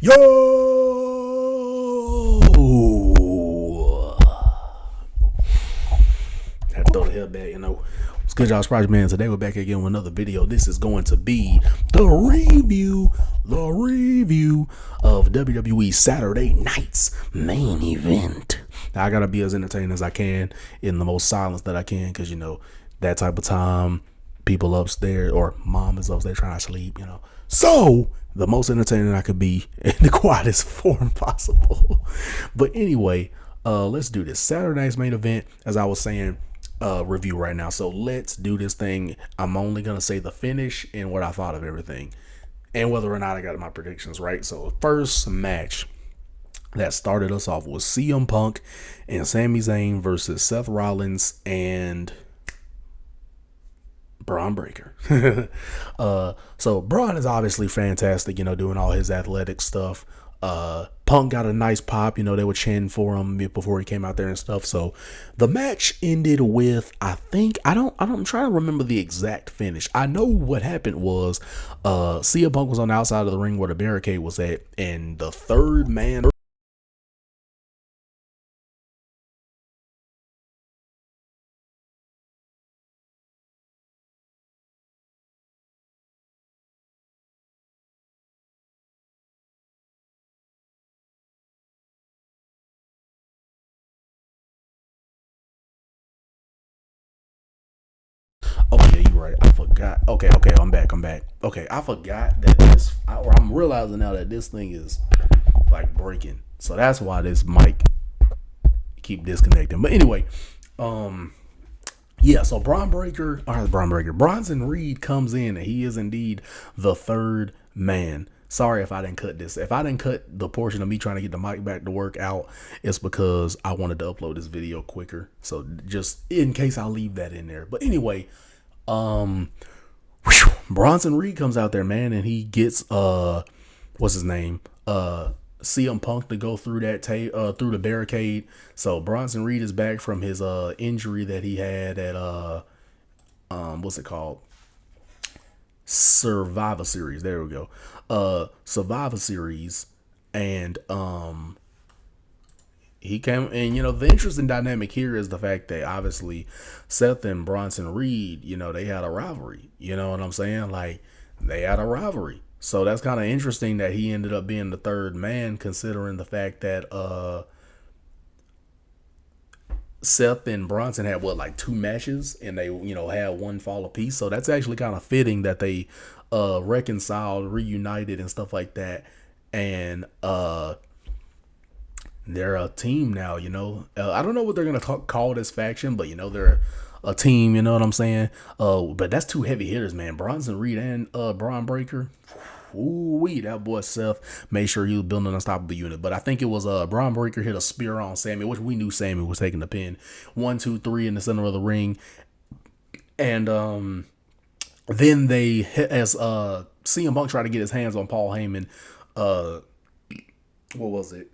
Yo! Had to throw the hell back, What's good, y'all? It's Project Man. Today we're back again with another video. This is going to be the review of WWE Saturday Night's main event. Now, I gotta be as entertaining as I can in the most silence that I can, because that type of time, people upstairs or mom is upstairs trying to sleep, So the most entertaining I could be in the quietest form possible. But anyway, let's do this. Saturday Night's main event, as I was saying, review right now. So let's do this thing. I'm only gonna say the finish and what I thought of everything, and whether or not I got my predictions right. So first match that started us off was CM Punk and Sami Zayn versus Seth Rollins and Braun Breaker. So Braun is obviously fantastic, doing all his athletic stuff. Punk got a nice pop, they were chanting for him before he came out there and stuff. So the match ended with, I'm trying to remember the exact finish. I know what happened was CM Punk was on the outside of the ring where the barricade was at, and the third man Oh yeah, you're right. I forgot. Okay, I'm back. Okay, I forgot that I'm realizing now that this thing is like breaking. So that's why this mic keep disconnecting. But anyway, yeah, so Bronson Reed comes in, and he is indeed the third man. Sorry if I didn't cut this. If I didn't cut the portion of me trying to get the mic back to work out, it's because I wanted to upload this video quicker. So just in case I leave that in there. But anyway, Bronson Reed comes out there, man, and he gets what's his name? CM Punk to go through that through the barricade. So Bronson Reed is back from his injury that he had at what's it called? Survivor Series. There we go. Survivor Series. And he came, and the interesting dynamic here is the fact that obviously Seth and Bronson Reed, they had a rivalry. You know what I'm saying? Like, they had a rivalry. So that's kind of interesting that he ended up being the third man, considering the fact that Seth and Bronson had like 2 matches, and they had one fall apiece. So that's actually kind of fitting that they reconciled, reunited, and stuff like that. And they're a team now. I don't know what they're gonna call this faction, but they're a team. You know what I'm saying? But that's 2 heavy hitters, man. Bronson Reed and Braun Breaker. Ooh, that boy Seth made sure he was building an unstoppable unit. But I think it was Braun Breaker hit a spear on Sammy, which we knew Sammy was taking the pin. 1, 2, 3 in the center of the ring, and then they hit as CM Punk tried to get his hands on Paul Heyman. What was it?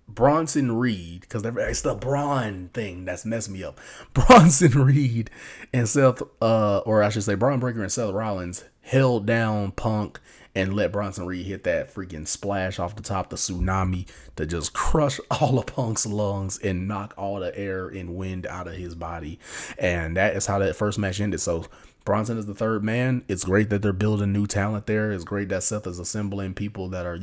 Bronson Reed, because it's the Braun thing that's messing me up. Bronson Reed and Seth, or I should say Braun Breaker and Seth Rollins held down Punk and let Bronson Reed hit that freaking splash off the top, the tsunami, to just crush all of Punk's lungs and knock all the air and wind out of his body. And that is how that first match ended. So Bronson is the third man. It's great that they're building new talent there. It's great that Seth is assembling people that are,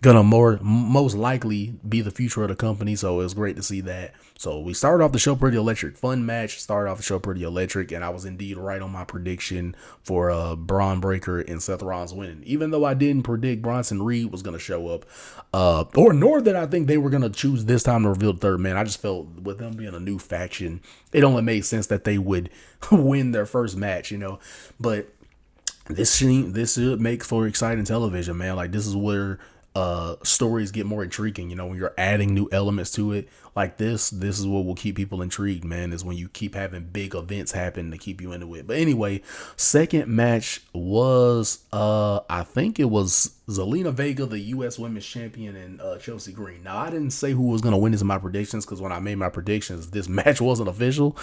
gonna most likely be the future of the company. So it's great to see that. So we started off the show pretty electric. Fun match. Started off the show pretty electric, and I was indeed right on my prediction for Braun Breaker and Seth Rollins winning. Even though I didn't predict Bronson Reed was gonna show up, nor did I think they were gonna choose this time to reveal the third man. I just felt with them being a new faction, it only made sense that they would win their first match, but this should make for exciting television, man. Like, this is where stories get more intriguing, when you're adding new elements to it. Like this is what will keep people intrigued, man, is when you keep having big events happen to keep you into it. But anyway, second match was I think it was Zelina Vega, the US Women's Champion, and Chelsea Green. Now, I didn't say who was gonna win this in my predictions, because when I made my predictions, this match wasn't official.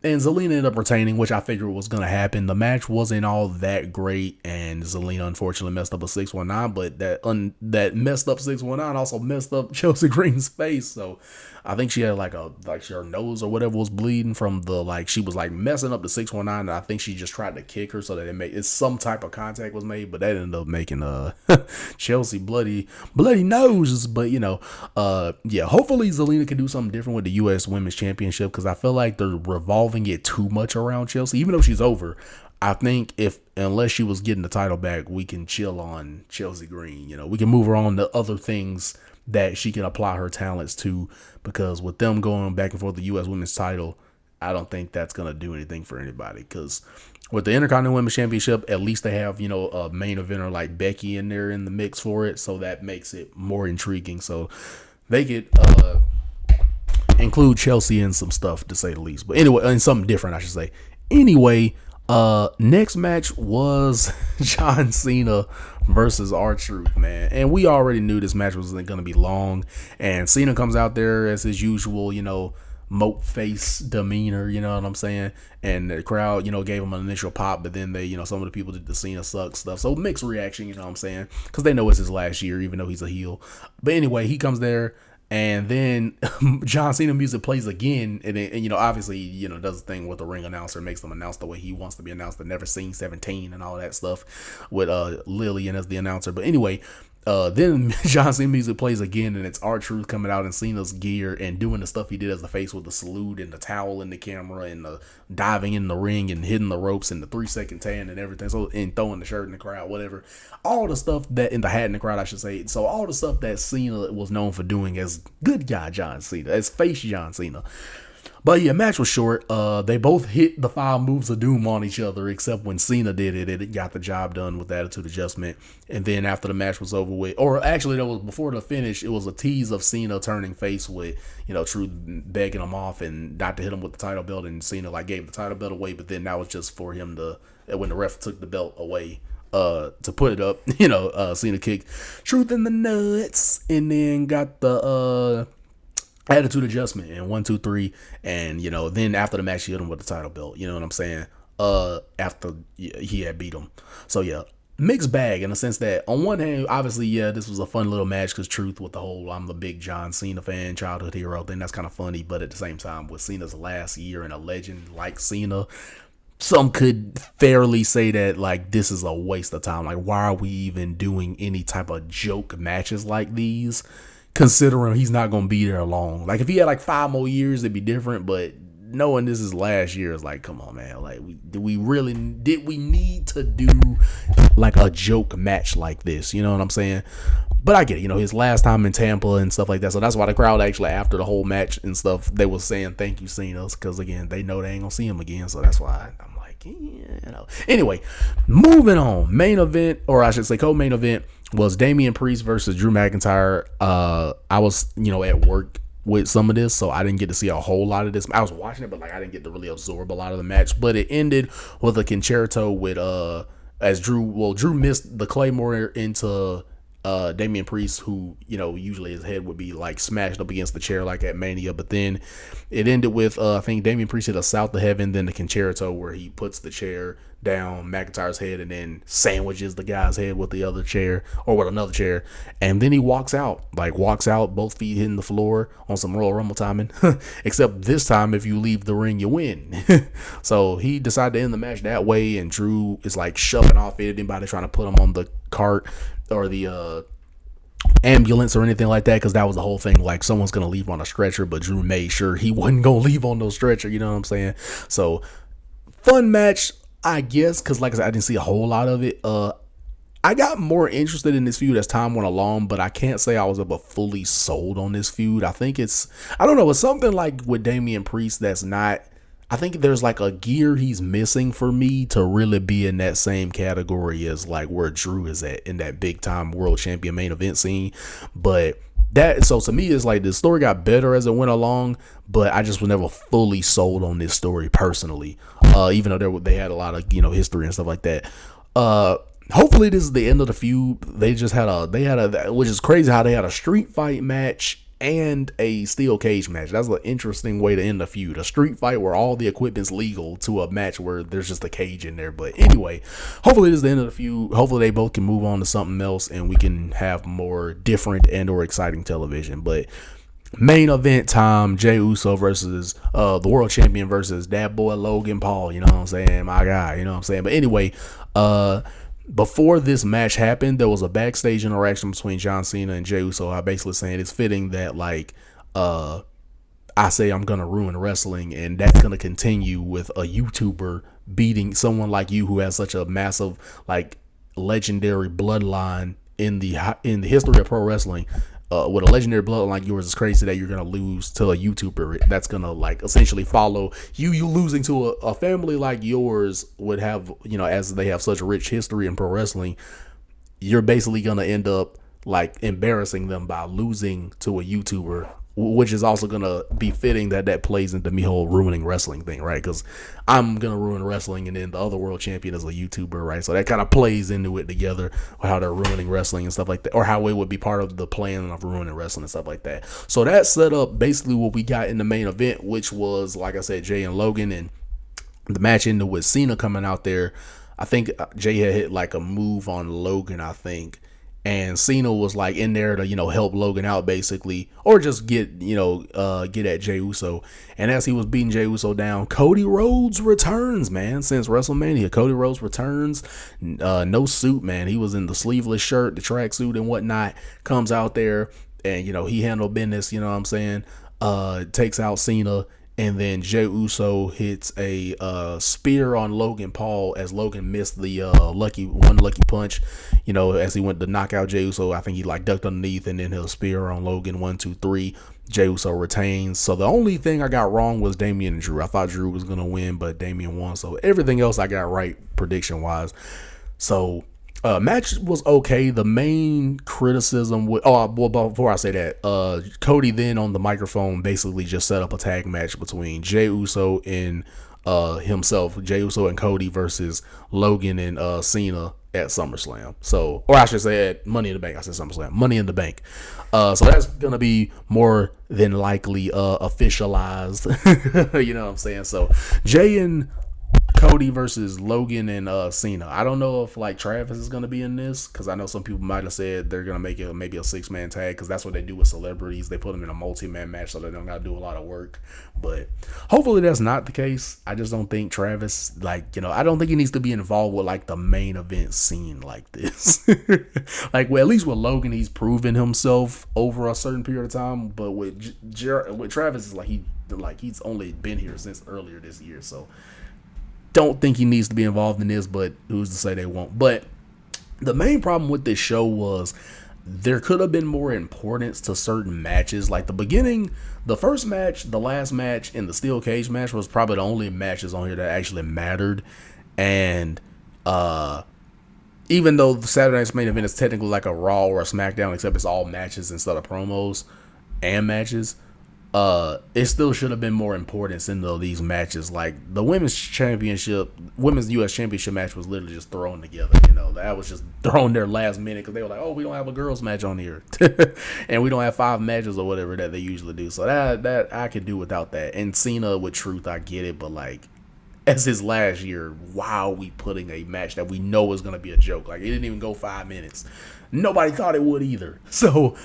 And Zelina ended up retaining, which I figured was going to happen. The match wasn't all that great, and Zelina unfortunately messed up a 619, but that messed up 619 also messed up Chelsea Green's face. So I think she had like her nose or whatever was bleeding from she was like messing up the 619, and I think she just tried to kick her so that it's some type of contact was made, but that ended up making Chelsea bloody nose. But hopefully Zelina can do something different with the U.S. Women's Championship, because I feel like they're revolving it too much around Chelsea. Even though she's over, I think unless she was getting the title back, we can chill on Chelsea Green. We can move her on to other things that she can apply her talents to, because with them going back and forth the U.S. Women's title, I don't think that's going to do anything for anybody. Because with the Intercontinental Women's Championship, at least they have, a main eventer like Becky in there in the mix for it. So that makes it more intriguing. So they could include Chelsea in some stuff, to say the least. But anyway, and something different, I should say. Anyway, next match was John Cena versus R-Truth, man. And we already knew this match wasn't going to be long. And Cena comes out there as his usual, mope face demeanor, you know what I'm saying? And the crowd, gave him an initial pop, but then they, some of the people did the Cena sucks stuff. So mixed reaction, you know what I'm saying? Because they know it's his last year, even though he's a heel. But anyway, he comes there. And then John Cena music plays again, and obviously, does the thing with the ring announcer, makes them announce the way he wants to be announced, the Never Seen 17 and all that stuff with Lillian as the announcer. But anyway, then John Cena music plays again, and it's R-Truth coming out in Cena's gear and doing the stuff he did as the face with the salute and the towel in the camera and the diving in the ring and hitting the ropes and the 3-second tan and everything. So, and throwing the shirt in the crowd, whatever. All the stuff that in the hat in the crowd, I should say. So all the stuff that Cena was known for doing as good guy John Cena, as face John Cena. But yeah, match was short. They both hit the 5 moves of doom on each other, except when Cena did it, it got the job done with the Attitude Adjustment. And then after the match was over with, or actually that was before the finish, it was a tease of Cena turning face with, Truth begging him off and not to hit him with the title belt, and Cena gave the title belt away, but then that was just for him to, when the ref took the belt away, to put it up, Cena kicked Truth in the nuts and then got the Attitude Adjustment and 1, 2, 3, and then after the match he hit him with the title belt, you know what I'm saying, after he had beat him. So yeah, mixed bag in the sense that on one hand, obviously, yeah, this was a fun little match because Truth with the whole I'm the big John Cena fan, childhood hero thing, that's kind of funny, but at the same time, with Cena's last year and a legend like Cena, some could fairly say that this is a waste of time. Why are we even doing any type of joke matches like these, considering he's not going to be there long? If he had 5 more years, it'd be different, but knowing this is last year is come on, man. Did we need to do a joke match like this? You know what I'm saying? But I get it, his last time in Tampa and stuff like that. So that's why the crowd actually, after the whole match and stuff, they were saying thank you, Cena, because again, they know they ain't gonna see him again. So that's why I'm Anyway, moving on. Main event, or I should say co-main event, was Damian Priest versus Drew McIntyre. I was, at work with some of this, so I didn't get to see a whole lot of this. I was watching it, but I didn't get to really absorb a lot of the match. But it ended with a concerto with as Drew missed the Claymore into Damian Priest, who usually his head would be smashed up against the chair at Mania, but then it ended with I think Damian Priest hit a South to Heaven, then the concerto where he puts the chair down McIntyre's head and then sandwiches the guy's head with the other chair or with another chair, and then he walks out, both feet hitting the floor on some Royal Rumble timing. Except this time, if you leave the ring, you win. So he decided to end the match that way, and Drew is shoving off anybody trying to put him on the cart or the ambulance or anything like that, because that was the whole thing, someone's gonna leave on a stretcher, but Drew made sure he wasn't gonna leave on no stretcher, you know what I'm saying? So fun match, I guess, because I said, I didn't see a whole lot of it. I got more interested in this feud as time went along, but I can't say I was ever fully sold on this feud. I think it's something with Damian Priest that's not, I think there's a gear he's missing for me to really be in that same category as where Drew is at in that big time world champion main event scene. But so to me, it's the story got better as it went along, but I just was never fully sold on this story personally. Even though they had a lot of history and stuff like that. Hopefully this is the end of the feud. They had a, which is crazy how they had a street fight match and a steel cage match. That's an interesting way to end the feud. A street fight where all the equipment's legal to a match where there's just a cage in there. But anyway, hopefully this is the end of the feud. Hopefully they both can move on to something else and we can have more different and or exciting television. But main event time, Jey Uso versus the world champion versus that boy Logan Paul, you know what I'm saying? My guy, you know what I'm saying? But anyway, before this match happened, there was a backstage interaction between John Cena and Jey Uso. I basically saying it's fitting that like I say I'm gonna ruin wrestling, and that's gonna continue with a YouTuber beating someone like you who has such a massive like legendary bloodline in the history of pro wrestling. With a legendary bloodline like yours, it's crazy that you're gonna lose to a YouTuber that's gonna like essentially follow you. You losing to a family like yours would have, you know, as they have such a rich history in pro wrestling, you're basically gonna end up like embarrassing them by losing to a YouTuber, which is also gonna be fitting that plays into me whole ruining wrestling thing, right? Because I'm gonna ruin wrestling, and then the other world champion is a YouTuber, right? So that kind of plays into it together, how they're ruining wrestling and stuff like that, or how it would be part of the plan of ruining wrestling and stuff like that. So that set up basically what we got in the main event, which was, like I said, Jey and Logan, and the match ended with Cena coming out there. I think Jey had hit like a move on Logan, I think. And Cena was like in there to, you know, help Logan out basically, or just get, you know, get at Jey Uso. And as he was beating Jey Uso down, Cody Rhodes returns, man. Since WrestleMania, Cody Rhodes returns. No suit, man. He was in the sleeveless shirt, the tracksuit and whatnot. Comes out there and, you know, he handled business, you know what I'm saying? Takes out Cena. And then Jey Uso hits a spear on Logan Paul as Logan missed the lucky punch. You know, as he went to knock out Jey Uso, I think he like ducked underneath and then hit a spear on Logan. 1, 2, 3. Jey Uso retains. So the only thing I got wrong was Damian and Drew. I thought Drew was gonna win, but Damian won. So everything else I got right prediction wise. So match was okay. The main criticism before I say that, Cody then on the microphone basically just set up a tag match between Jey Uso and himself, Jey Uso and Cody versus Logan and Cena at SummerSlam. So, or I should say at Money in the Bank. I said SummerSlam, Money in the Bank. So that's gonna be more than likely officialized. You know what I'm saying? So Jey and Cody versus Logan and Cena. I don't know if like Travis is gonna be in this, because I know some people might have said they're gonna make it maybe a 6-man tag, because that's what they do with celebrities. They put them in a multi-man match so they don't gotta do a lot of work. But hopefully that's not the case. I just don't think Travis, like, you know, I don't think he needs to be involved with like the main event scene like this. Like, well, at least with Logan, he's proven himself over a certain period of time. But with Travis, is like he's only been here since earlier this year, so. Don't think he needs to be involved in this, but who's to say they won't? But the main problem with this show was there could have been more importance to certain matches. Like the beginning, the first match, the last match, and the steel cage match was probably the only matches on here that actually mattered. And even though the Saturday Night's main event is technically like a Raw or a SmackDown, except it's all matches instead of promos and matches, it still should have been more importance in these matches. Like the women's US championship match was literally just thrown together. You know, that was just thrown there last minute because they were like, oh, we don't have a girls match on here, and we don't have 5 matches or whatever that they usually do. So that I could do without that. And Cena with Truth, I get it, but like as his last year, why are we putting a match that we know is gonna be a joke? Like it didn't even go 5 minutes. Nobody thought it would either. So.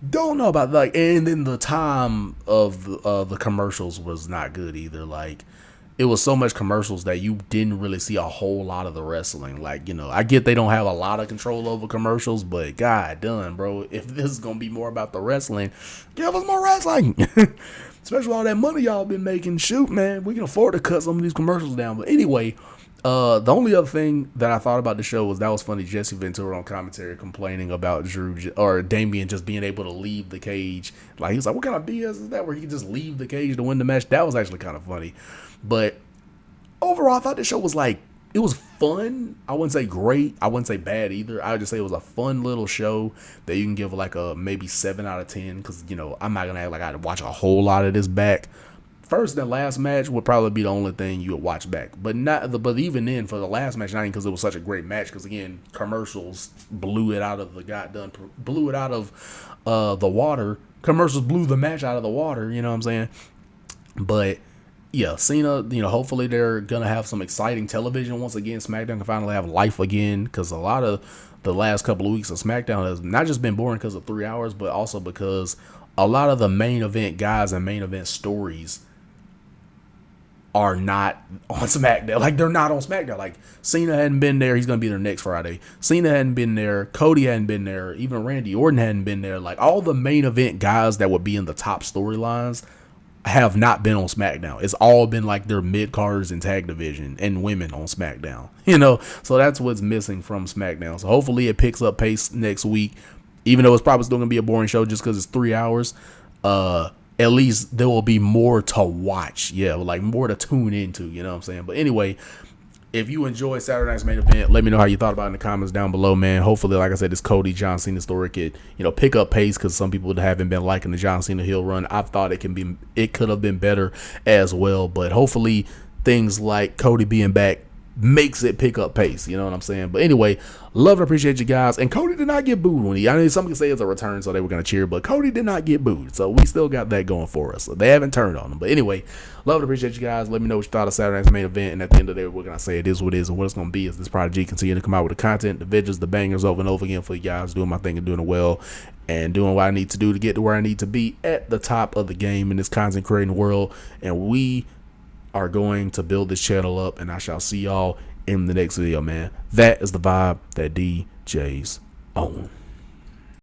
Don't know about like, and then the time of the commercials was not good either. Like, it was so much commercials that you didn't really see a whole lot of the wrestling. Like, you know, I get they don't have a lot of control over commercials, but god done, bro. If this is gonna be more about the wrestling, give us more wrestling. Especially all that money y'all been making. Shoot, man, we can afford to cut some of these commercials down. But anyway. The only other thing that I thought about the show was that was funny. Jesse Ventura on commentary complaining about Drew or Damian just being able to leave the cage. Like he was like, "What kind of BS is that? Where he can just leave the cage to win the match?" That was actually kind of funny. But overall, I thought the show was like it was fun. I wouldn't say great. I wouldn't say bad either. I would just say it was a fun little show that you can give like a maybe 7 out of 10. Because you know I'm not gonna act like I had to watch a whole lot of this back. First and last match would probably be the only thing you would watch back, but even then for the last match, not even because it was such a great match, because again commercials blew it out of the water, commercials blew the match out of the water. You know what I'm saying? But yeah, Cena, hopefully they're going to have some exciting television once again. SmackDown can finally have life again, because a lot of the last couple of weeks of SmackDown has not just been boring because of 3 hours, but also because a lot of the main event guys and main event stories are not on SmackDown. Like, they're not on SmackDown. Like, Cena hadn't been there. He's going to be there next Friday. Cena hadn't been there. Cody hadn't been there. Even Randy Orton hadn't been there. Like, all the main event guys that would be in the top storylines have not been on SmackDown. It's all been like their mid-carders and tag division and women on SmackDown. So that's what's missing from SmackDown. So hopefully it picks up pace next week, even though it's probably still going to be a boring show just because it's 3 hours. At least there will be more to watch. Yeah, like more to tune into, you know what I'm saying? But anyway, if you enjoyed Saturday night's main event, let me know how you thought about it in the comments down below, man. Hopefully, like I said, this Cody John Cena story could, pick up pace, because some people haven't been liking the John Cena heel run. I thought it could have been better as well, but hopefully things like Cody being back makes it pick up pace, you know what I'm saying? But anyway, love and appreciate you guys. And Cody did not get booed when I mean, some can say it's a return, so they were going to cheer, but Cody did not get booed, so we still got that going for us. So they haven't turned on him. But anyway, love and appreciate you guys. Let me know what you thought of Saturday night's main event, and at the end of the day, we're going to say it is what it is, and what it's going to be is this Prodigy continue to come out with the content, the videos, the bangers over and over again for you guys, doing my thing and doing it well, and doing what I need to do to get to where I need to be at the top of the game in this content creating world. And we are going to build this channel up, and I shall see y'all in the next video, man. That is the vibe that DJ's on.